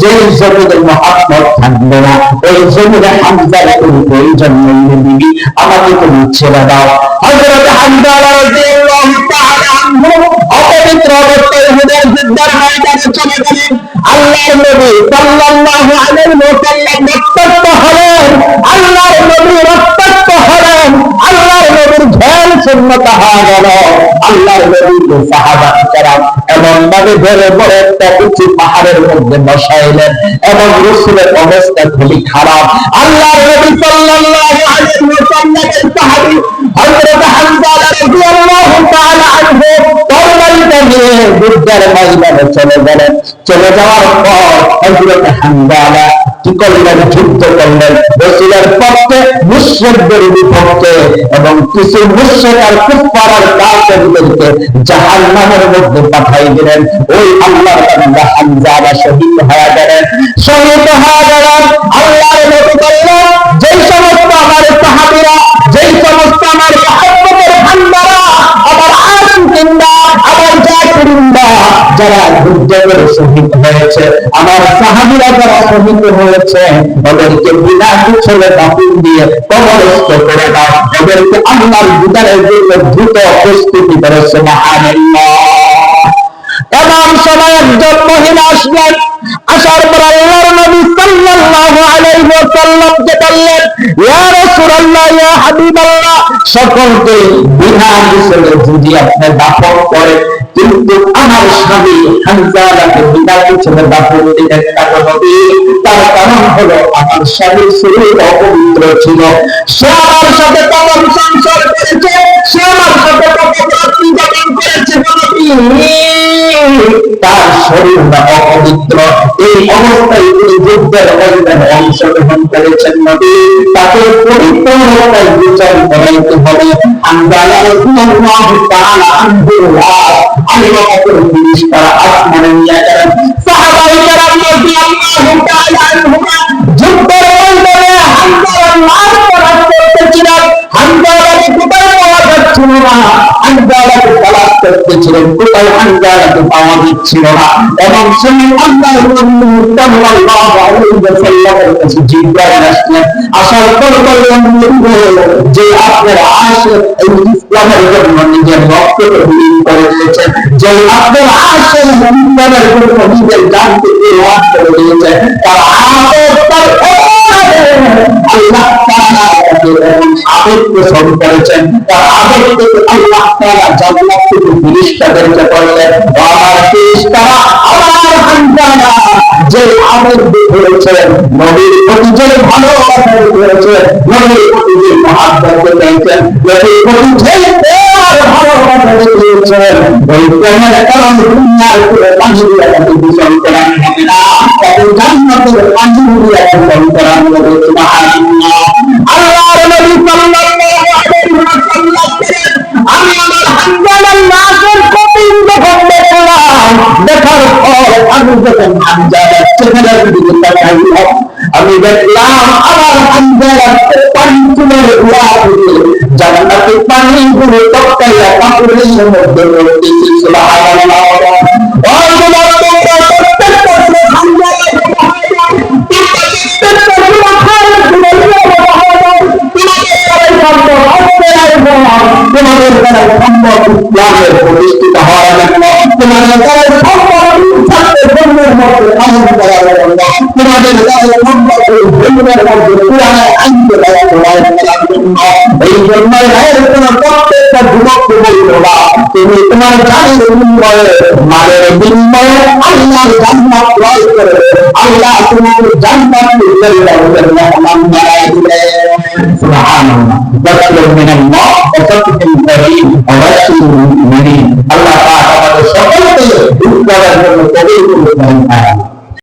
যে জমিনে মহব্বত থাকবে না ওই জমিনে হামজার কোনো প্রয়োজন নেই বিবি, আমাকে তুমি ছেড়ে দাও। হযরত হামজা রাদিয়াল্লাহু তাআলা আনহু অপবিত্র অবস্থায় হুনাইন যুদ্ধের ময়দানে চলে গেলেন। আল্লাহর নবী সাল্লাল্লাহু আলাইহি ওয়াসাল্লাম রক্তাক্ত হলেন, আল্লাহর নবী রক্তাক্ত হলেন, আল্লাহর নবীর ঝাল শূন্যত হয়ে গেল। আল্লাহর নবীকে সাহাবায়ে কেরাম এমন ভাবে ধরে বড় একটা উঁচু পাহাড়ের মধ্যে বসাইলেন এবং রাসূলের অবস্থা খুবই খারাপ। আল্লাহর নবী সাল্লাল্লাহু আলাইহি ওয়াসাল্লামের সাহাবী হযরত হামজা রাদিয়াল্লাহু তাআলা আনহু তরবারিটা নিয়ে যুদ্ধের ময়দানে চলে গেলেন। চলে যাওয়ার পর হযরত হামজা কি করলেন? যুদ্ধ করলেন রাসূলের পক্ষে, মুশরিকদের বিপক্ষে, এবং কিছু মুশরিক আর কুফার আর কাফেরদেরকে জাহান্নামের মধ্যে পাঠিয়ে দিলেন। ওই আল্লাহর বান্দা হামজা শহীদ হয়ে গেলেন, শহীদ হয়ে গেলেন। আল্লাহর নবী বললেন, যেই সমস্ত আমার সাহাবীরা, যেই সমস্ত আমার মহব্বতের বান্দারা, আমার আশিকিনরা, আমার জাকিরিনরা যারা যুদ্ধ করে শহীদ হয়েছে, আমার সাহাবীরা যারা শহীদ হয়েছে, ওদেরকে বিনা কুশলে দাফন দিয়ে কবরস্থ করে দাও, ওদেরকে আল্লাহর দিদারের জন্য দ্রুত প্রস্তুতি করে। সুবহানাল্লাহ। এমন সময় একজন মহিলা আসলেন, আসার পর আল্লাহর নবী সাল্লাল্লাহু আলাইহি ওয়াসাল্লামকে বললেন, ইয়া রাসূলুল্লাহ, ইয়া হাবিবাল্লাহ, সকলকে বিনা কুশলে যদি আপনি দাফন করেন, কিন্তু আমার স্বামী হামজাকে বিনা কুশলে দাফন দিলেন কেন নবী? তার কারণ হলো আমার স্বামীর শরীর অপবিত্র ছিল, সে আমার সাথে কবর সংসার করেছে, সে আমার সাথে কবর জীবন করেছে, তার শরীর অপবিত্র। এই অবস্থায় তিনি যুদ্ধের ময়দানে অংশগ্রহণ করেছেন নবী, তাকে পবিত্র অবস্থায় বিচার করাইতে হবে। হামজা রাদিয়াল্লাহু তাআলা আনহু আল্লাহর ফেরেশতারা আসমানে নিয়ে গেলেন। সাহাবায়ে কেরাম রাদিয়াল্লাহু তাআলা আনহুম যুদ্ধের ময়দানে হামজার লাশ পড়া করতেছিলেন, হামজাকে কোথায় পাওয়া যাচ্ছিল না, হামজাকে তালাশ করতেছিলেন, কোথায় হামজাকে পাওয়া যাচ্ছিল না। এবং সেই আল্লাহর নবী সাল্লাল্লাহু আলাইহি ওয়াসাল্লামের কাছে জিবরাইল আসলেন, আসার পর বললেন, যে আপনার আশিক এই ইসলামের জন্য নিজের রক্তকে বিলীন করে দিয়েছেন, যে আপনার আশিক ইসলামের জন্য নিজের জানকে বিলীন করে দিয়েছেন, তার আল্লাহ তাআলা আবেগকে সব করেছেন, তার আবেগ থেকে আল্লাহ তাআলা জান্নাত থেকে ফেরেশতাদেরকে বললেন, আমার ফেরেশতারা আমার হামজা যে আবেগ দেখিয়েছে, নবীর প্রতি যে ভালোবাসা দেখিয়েছে, নবীর প্রতি যে মহব্বত দেখিয়েছে, নবীর প্রতি যে ভালোবাসা দেখিয়েছে, ওই প্রেমের কারণে দুনিয়ার উপরে পানি দিয়ে তাকে দূষণ করানো হবে না, তাকে জান্নাতের পানি দিয়ে দূষণ করানো হবে। সুবহানাল্লাহ। আল্লাহর নবী সাল্লাল্লাহু আলাইহি ওয়াসাল্লাম আমি আমার হামজার লাশের কবর যখন দেখলাম, দেখার পর আমি যখন হামজার চেহারার দিকে তাকাইলাম, আমি দেখলাম আমার হামজার পানি তুলে উড়া দিয়ে জান্নাতের পানিগুলো টপকাইয়া কাপড়ের মধ্যে পড়তেছে। সুবহানাল্লাহ। তোমাদের দ্বারা সম্ভব ইসলামের প্রতিষ্ঠিত হওয়ার জন্য, তোমাদের দ্বারা সম্ভব ইনসানের জন্মের মধ্যে আমল করার জন্য, তোমাদের দ্বারা সম্ভব জন্মের মধ্যে কোরআনের আইনকে বাস্তবায়ন করার জন্য। এই জন্য প্রত্যেকটা যুবককে বলবো, তুমি তোমার জানের বিনিময়ে, মালের বিনিময়ে আল্লাহর জান্নাত ক্রয় করে আল্লাহ তোমাকে জান্নাতে ফেরদাউসের মেহমান বানায় দিবেন। সুবহানাল্লাহ। বাশিরুল মিনাল্লাহ ওয়া ফাতহুল কারীম ওয়া বাশিরুল মুমিনিন। আল্লাহ পাক আমাদের সকলকে উত্তরের জন্য কবুল করুন।